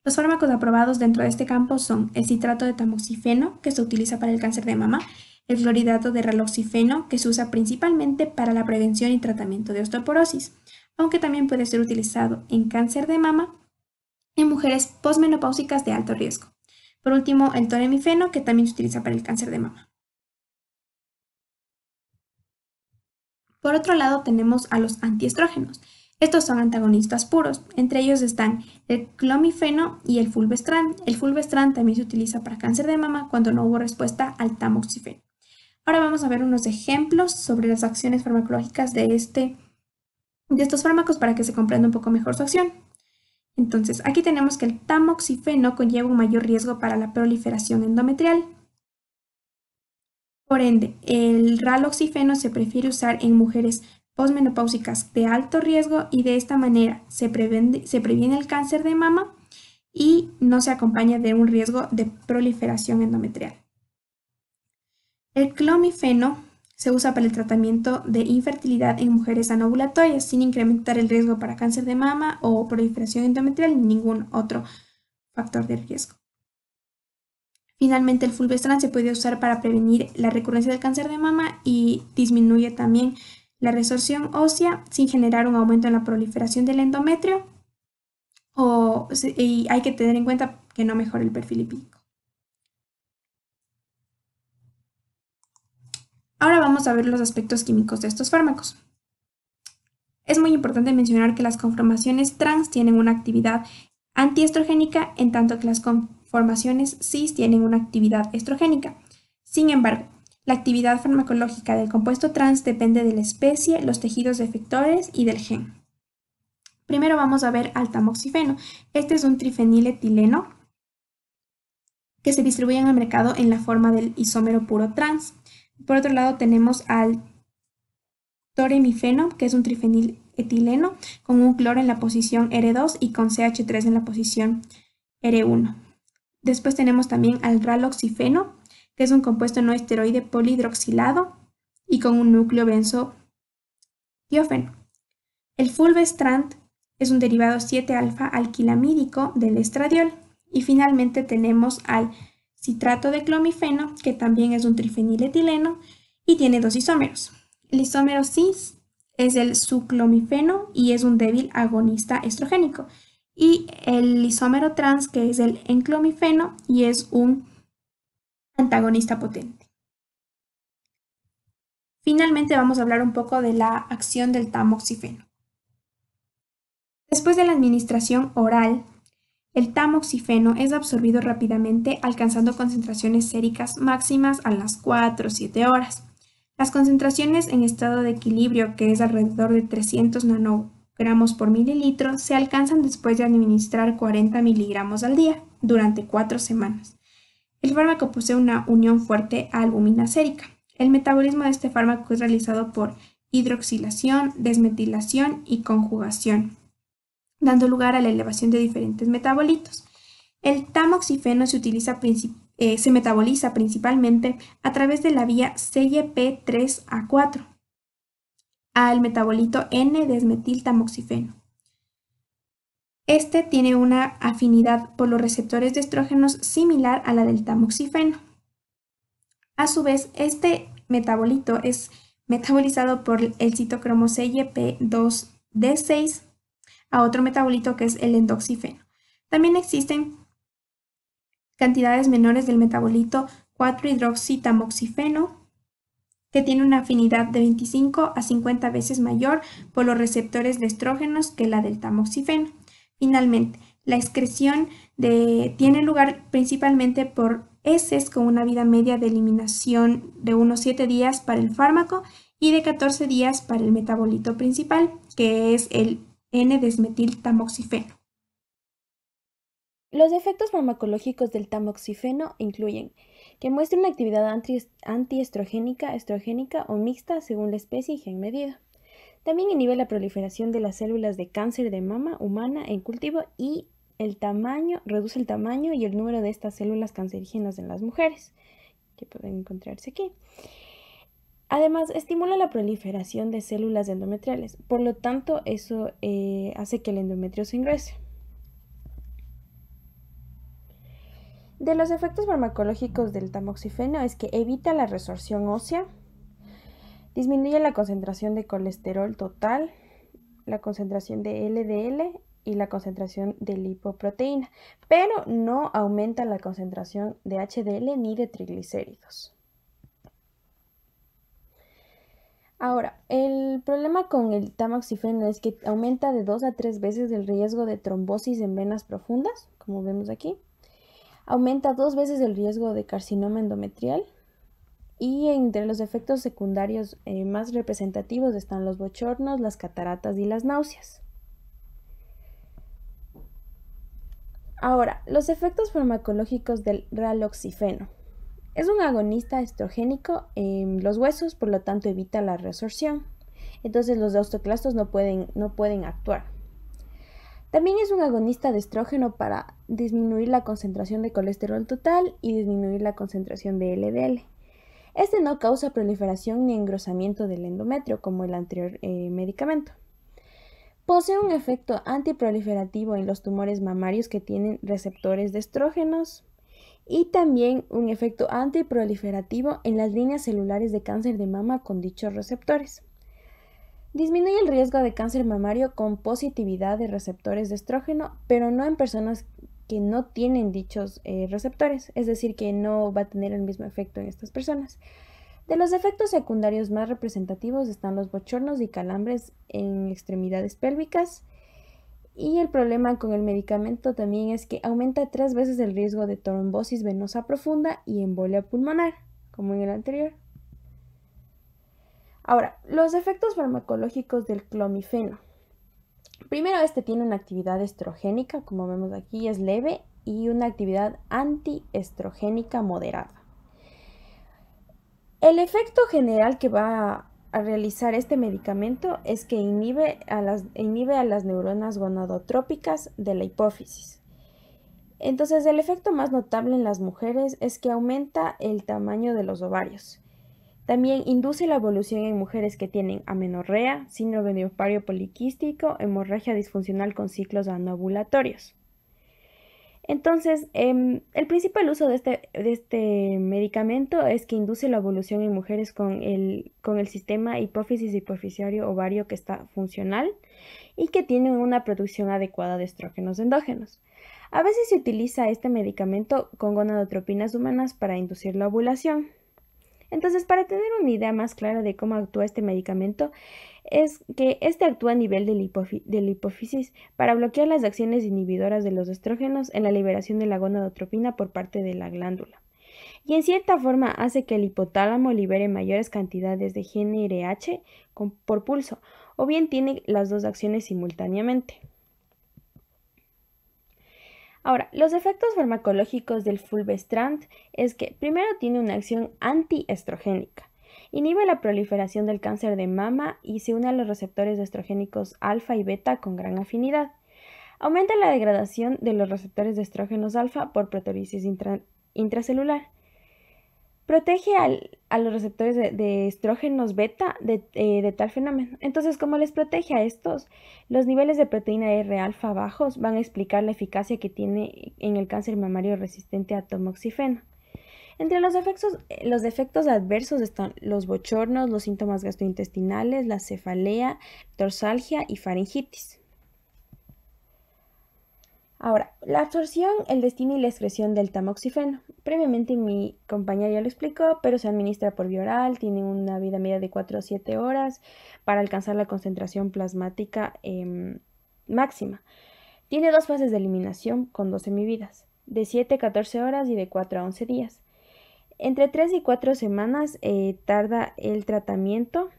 Los fármacos aprobados dentro de este campo son el citrato de tamoxifeno, que se utiliza para el cáncer de mama, el clorhidrato de raloxifeno, que se usa principalmente para la prevención y tratamiento de osteoporosis, aunque también puede ser utilizado en cáncer de mama en mujeres posmenopáusicas de alto riesgo. Por último, el toremifeno, que también se utiliza para el cáncer de mama. Por otro lado, tenemos a los antiestrógenos. Estos son antagonistas puros, entre ellos están el clomifeno y el fulvestrán. El fulvestrán también se utiliza para cáncer de mama cuando no hubo respuesta al tamoxifeno. Ahora vamos a ver unos ejemplos sobre las acciones farmacológicas de estos fármacos para que se comprenda un poco mejor su acción. Entonces, aquí tenemos que el tamoxifeno conlleva un mayor riesgo para la proliferación endometrial. Por ende, el raloxifeno se prefiere usar en mujeres posmenopáusicas de alto riesgo y de esta manera se previene el cáncer de mama y no se acompaña de un riesgo de proliferación endometrial. El clomifeno se usa para el tratamiento de infertilidad en mujeres anovulatorias sin incrementar el riesgo para cáncer de mama o proliferación endometrial ni ningún otro factor de riesgo. Finalmente, el fulvestrán se puede usar para prevenir la recurrencia del cáncer de mama y disminuye también la resorción ósea sin generar un aumento en la proliferación del endometrio, y hay que tener en cuenta que no mejora el perfil lipídico. Ahora vamos a ver los aspectos químicos de estos fármacos. Es muy importante mencionar que las conformaciones trans tienen una actividad antiestrogénica, en tanto que las conformaciones cis tienen una actividad estrogénica. Sin embargo, la actividad farmacológica del compuesto trans depende de la especie, los tejidos efectores y del gen. Primero vamos a ver al tamoxifeno. Este es un trifeniletileno que se distribuye en el mercado en la forma del isómero puro trans. Por otro lado tenemos al toremifeno, que es un trifeniletileno con un cloro en la posición R2 y con CH3 en la posición R1. Después tenemos también al raloxifeno, que es un compuesto no esteroide polihidroxilado y con un núcleo benzotiófeno. El fulvestrant es un derivado 7-alfa-alquilamídico del estradiol. Y finalmente tenemos al citrato de clomifeno, que también es un trifeniletileno y tiene dos isómeros. El isómero cis es el suclomifeno y es un débil agonista estrogénico. Y el isómero trans, que es el enclomifeno y es un antagonista potente. Finalmente vamos a hablar un poco de la acción del tamoxifeno. Después de la administración oral, el tamoxifeno es absorbido rápidamente, alcanzando concentraciones séricas máximas a las 4 o 7 horas. Las concentraciones en estado de equilibrio, que es alrededor de 300 nanogramos por mililitro, se alcanzan después de administrar 40 miligramos al día durante 4 semanas. El fármaco posee una unión fuerte a albumina sérica. El metabolismo de este fármaco es realizado por hidroxilación, desmetilación y conjugación, dando lugar a la elevación de diferentes metabolitos. El tamoxifeno se utiliza se metaboliza principalmente a través de la vía CYP3A4 al metabolito N-desmetiltamoxifeno. Este tiene una afinidad por los receptores de estrógenos similar a la del tamoxifeno. A su vez, este metabolito es metabolizado por el citocromo CYP2D6 a otro metabolito que es el endoxifeno. También existen cantidades menores del metabolito 4-hidroxitamoxifeno que tiene una afinidad de 25 a 50 veces mayor por los receptores de estrógenos que la del tamoxifeno. Finalmente, la excreción tiene lugar principalmente por heces con una vida media de eliminación de unos 7 días para el fármaco y de 14 días para el metabolito principal, que es el N-desmetiltamoxifeno. Los efectos farmacológicos del tamoxifeno incluyen que muestra una actividad antiestrogénica, estrogénica o mixta según la especie y gen medido. También inhibe la proliferación de las células de cáncer de mama humana en cultivo y reduce el tamaño y el número de estas células cancerígenas en las mujeres, que pueden encontrarse aquí. Además, estimula la proliferación de células endometriales, por lo tanto, eso hace que el endometrio se engrose. De los efectos farmacológicos del tamoxifeno es que evita la resorción ósea, disminuye la concentración de colesterol total, la concentración de LDL y la concentración de lipoproteína, pero no aumenta la concentración de HDL ni de triglicéridos. Ahora, el problema con el tamoxifeno es que aumenta de 2 a 3 veces el riesgo de trombosis en venas profundas, como vemos aquí. Aumenta 2 veces el riesgo de carcinoma endometrial. Y entre los efectos secundarios más representativos están los bochornos, las cataratas y las náuseas. Ahora, los efectos farmacológicos del raloxifeno. Es un agonista estrogénico en los huesos, por lo tanto evita la resorción. Entonces los osteoclastos no pueden actuar. También es un agonista de estrógeno para disminuir la concentración de colesterol total y disminuir la concentración de LDL. Este no causa proliferación ni engrosamiento del endometrio como el anterior medicamento. Posee un efecto antiproliferativo en los tumores mamarios que tienen receptores de estrógenos y también un efecto antiproliferativo en las líneas celulares de cáncer de mama con dichos receptores. Disminuye el riesgo de cáncer mamario con positividad de receptores de estrógeno, pero no en personas que no tienen dichos receptores, es decir, que no va a tener el mismo efecto en estas personas. De los efectos secundarios más representativos están los bochornos y calambres en extremidades pélvicas, y el problema con el medicamento también es que aumenta 3 veces el riesgo de trombosis venosa profunda y embolia pulmonar, como en el anterior. Ahora, los efectos farmacológicos del clomifeno. Primero, este tiene una actividad estrogénica, como vemos aquí, es leve, y una actividad antiestrogénica moderada. El efecto general que va a realizar este medicamento es que inhibe a las neuronas gonadotrópicas de la hipófisis. Entonces, el efecto más notable en las mujeres es que aumenta el tamaño de los ovarios. También induce la evolución en mujeres que tienen amenorrea, síndrome de ovario poliquístico, hemorragia disfuncional con ciclos anovulatorios. Entonces, el principal uso de este medicamento es que induce la evolución en mujeres con el sistema hipófisis hipoficiario ovario que está funcional y que tienen una producción adecuada de estrógenos endógenos. A veces se utiliza este medicamento con gonadotropinas humanas para inducir la ovulación. Entonces, para tener una idea más clara de cómo actúa este medicamento, es que este actúa a nivel de la hipófisis para bloquear las acciones inhibidoras de los estrógenos en la liberación de la gonadotropina por parte de la glándula. Y en cierta forma hace que el hipotálamo libere mayores cantidades de GnRH por pulso, o bien tiene las dos acciones simultáneamente. Ahora, los efectos farmacológicos del fulvestrant es que primero tiene una acción antiestrogénica, inhibe la proliferación del cáncer de mama y se une a los receptores estrogénicos alfa y beta con gran afinidad. Aumenta la degradación de los receptores de estrógenos alfa por proteólisis intracelular. Protege a los receptores de estrógenos beta de tal fenómeno. Entonces, como les protege a estos, los niveles de proteína R alfa bajos van a explicar la eficacia que tiene en el cáncer mamario resistente a tamoxifeno. Entre los efectos adversos están los bochornos, los síntomas gastrointestinales, la cefalea, dorsalgia y faringitis. Ahora, la absorción, el destino y la excreción del tamoxifeno. Previamente mi compañera ya lo explicó, pero se administra por vía oral, tiene una vida media de 4 a 7 horas para alcanzar la concentración plasmática máxima. Tiene 2 fases de eliminación con 2 semividas, de 7 a 14 horas y de 4 a 11 días. Entre 3 y 4 semanas tarda el tratamiento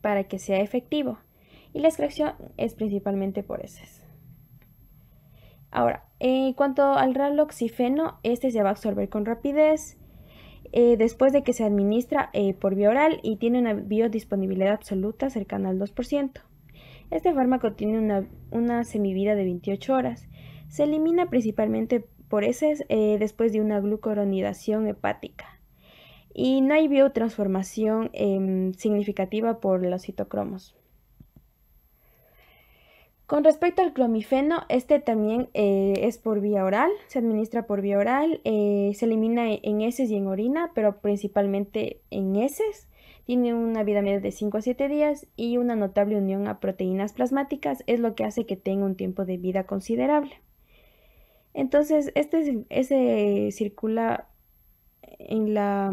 para que sea efectivo y la excreción es principalmente por heces. Ahora, en cuanto al raloxifeno, este se va a absorber con rapidez después de que se administra por vía oral y tiene una biodisponibilidad absoluta cercana al 2%. Este fármaco tiene una semivida de 28 horas. Se elimina principalmente por heces después de una glucuronidación hepática. Y no hay biotransformación significativa por los citocromos. Con respecto al clomifeno, este también es por vía oral, se administra por vía oral, se elimina en heces y en orina, pero principalmente en heces. Tiene una vida media de 5 a 7 días y una notable unión a proteínas plasmáticas, es lo que hace que tenga un tiempo de vida considerable. Entonces, este circula en la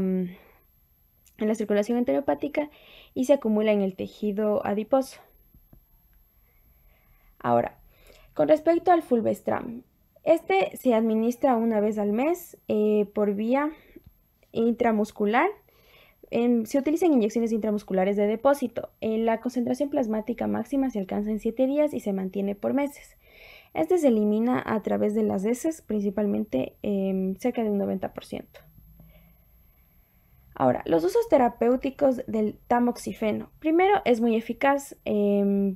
circulación enterohepática y se acumula en el tejido adiposo. Ahora, con respecto al fulvestrant, este se administra una vez al mes por vía intramuscular. Se utilizan inyecciones intramusculares de depósito. La concentración plasmática máxima se alcanza en 7 días y se mantiene por meses. Este se elimina a través de las heces, principalmente cerca de un 90%. Ahora, los usos terapéuticos del tamoxifeno. Primero, es muy eficaz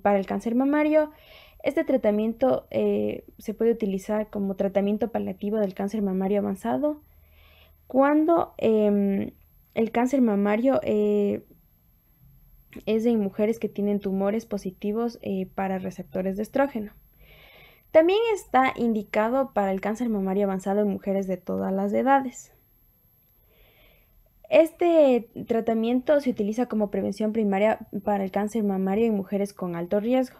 para el cáncer mamario. Este tratamiento se puede utilizar como tratamiento paliativo del cáncer mamario avanzado cuando el cáncer mamario es en mujeres que tienen tumores positivos para receptores de estrógeno. También está indicado para el cáncer mamario avanzado en mujeres de todas las edades. Este tratamiento se utiliza como prevención primaria para el cáncer mamario en mujeres con alto riesgo.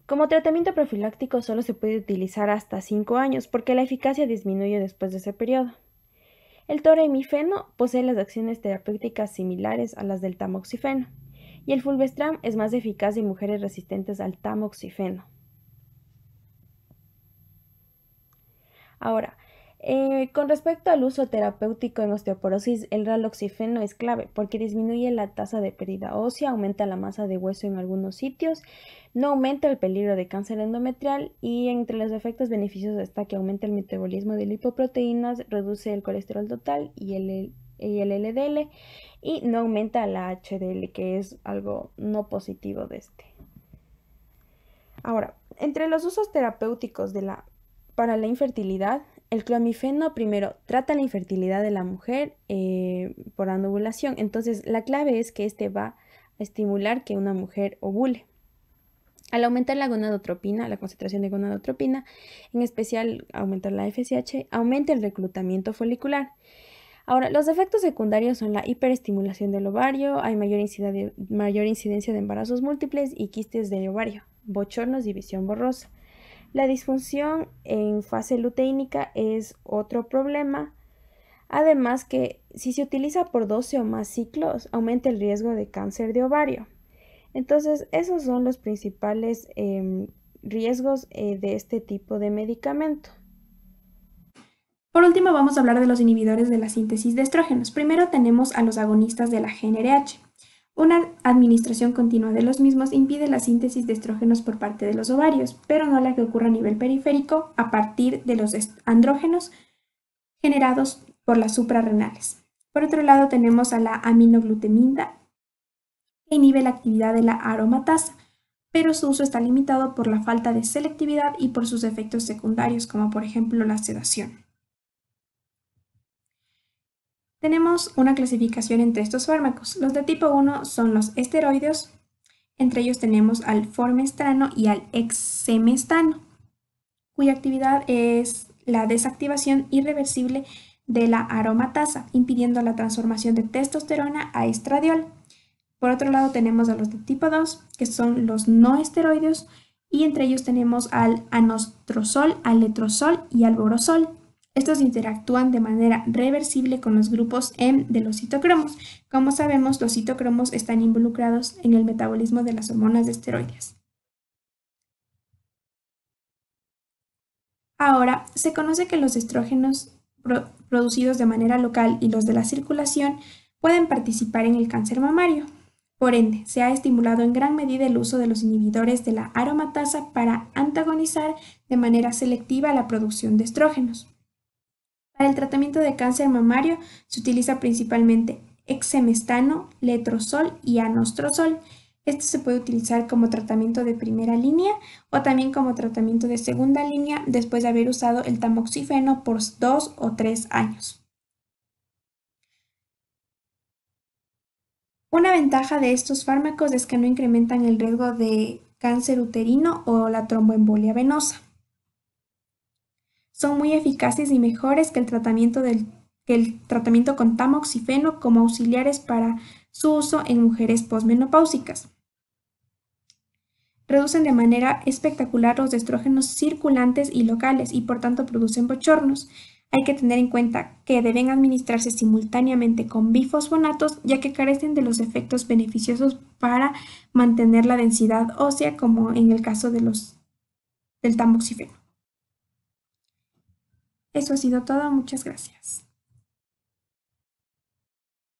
Como tratamiento profiláctico solo se puede utilizar hasta 5 años porque la eficacia disminuye después de ese periodo. El toramifeno posee las acciones terapéuticas similares a las del tamoxifeno y el fulvestrant es más eficaz en mujeres resistentes al tamoxifeno. Ahora, con respecto al uso terapéutico en osteoporosis, el raloxifeno es clave porque disminuye la tasa de pérdida ósea, aumenta la masa de hueso en algunos sitios, no aumenta el peligro de cáncer endometrial y entre los efectos beneficiosos está que aumenta el metabolismo de lipoproteínas, reduce el colesterol total y el LDL y no aumenta la HDL, que es algo no positivo de este. Ahora, entre los usos terapéuticos para la infertilidad, el clomifeno primero trata la infertilidad de la mujer por anovulación. Entonces, la clave es que este va a estimular que una mujer ovule. Al aumentar la gonadotropina, la concentración de gonadotropina, en especial aumentar la FSH, aumenta el reclutamiento folicular. Ahora, los efectos secundarios son la hiperestimulación del ovario, hay mayor incidencia de embarazos múltiples y quistes de ovario, bochornos y visión borrosa. La disfunción en fase luteínica es otro problema, además que si se utiliza por 12 o más ciclos, aumenta el riesgo de cáncer de ovario. Entonces, esos son los principales riesgos de este tipo de medicamento. Por último, vamos a hablar de los inhibidores de la síntesis de estrógenos. Primero tenemos a los agonistas de la GnRH. Una administración continua de los mismos impide la síntesis de estrógenos por parte de los ovarios, pero no la que ocurre a nivel periférico a partir de los andrógenos generados por las suprarrenales. Por otro lado, tenemos a la aminoglutamina, que inhibe la actividad de la aromatasa, pero su uso está limitado por la falta de selectividad y por sus efectos secundarios, como por ejemplo la sedación. Tenemos una clasificación entre estos fármacos. Los de tipo 1 son los esteroides, entre ellos tenemos al formoestrano y al exemestano, cuya actividad es la desactivación irreversible de la aromatasa, impidiendo la transformación de testosterona a estradiol. Por otro lado tenemos a los de tipo 2, que son los no esteroides, y entre ellos tenemos al anostrozol, al letrozol y al borosol. Estos interactúan de manera reversible con los grupos M de los citocromos. Como sabemos, los citocromos están involucrados en el metabolismo de las hormonas de esteroides. Ahora, se conoce que los estrógenos producidos de manera local y los de la circulación pueden participar en el cáncer mamario. Por ende, se ha estimulado en gran medida el uso de los inhibidores de la aromatasa para antagonizar de manera selectiva la producción de estrógenos. Para el tratamiento de cáncer mamario se utiliza principalmente exemestano, letrozol y anostrozol. Este se puede utilizar como tratamiento de primera línea o también como tratamiento de segunda línea después de haber usado el tamoxifeno por 2 o 3 años. Una ventaja de estos fármacos es que no incrementan el riesgo de cáncer uterino o la tromboembolia venosa. Son muy eficaces y mejores que el tratamiento con tamoxifeno como auxiliares para su uso en mujeres posmenopáusicas. Reducen de manera espectacular los estrógenos circulantes y locales y por tanto producen bochornos. Hay que tener en cuenta que deben administrarse simultáneamente con bifosfonatos, ya que carecen de los efectos beneficiosos para mantener la densidad ósea, como en el caso del tamoxifeno. Eso ha sido todo, muchas gracias.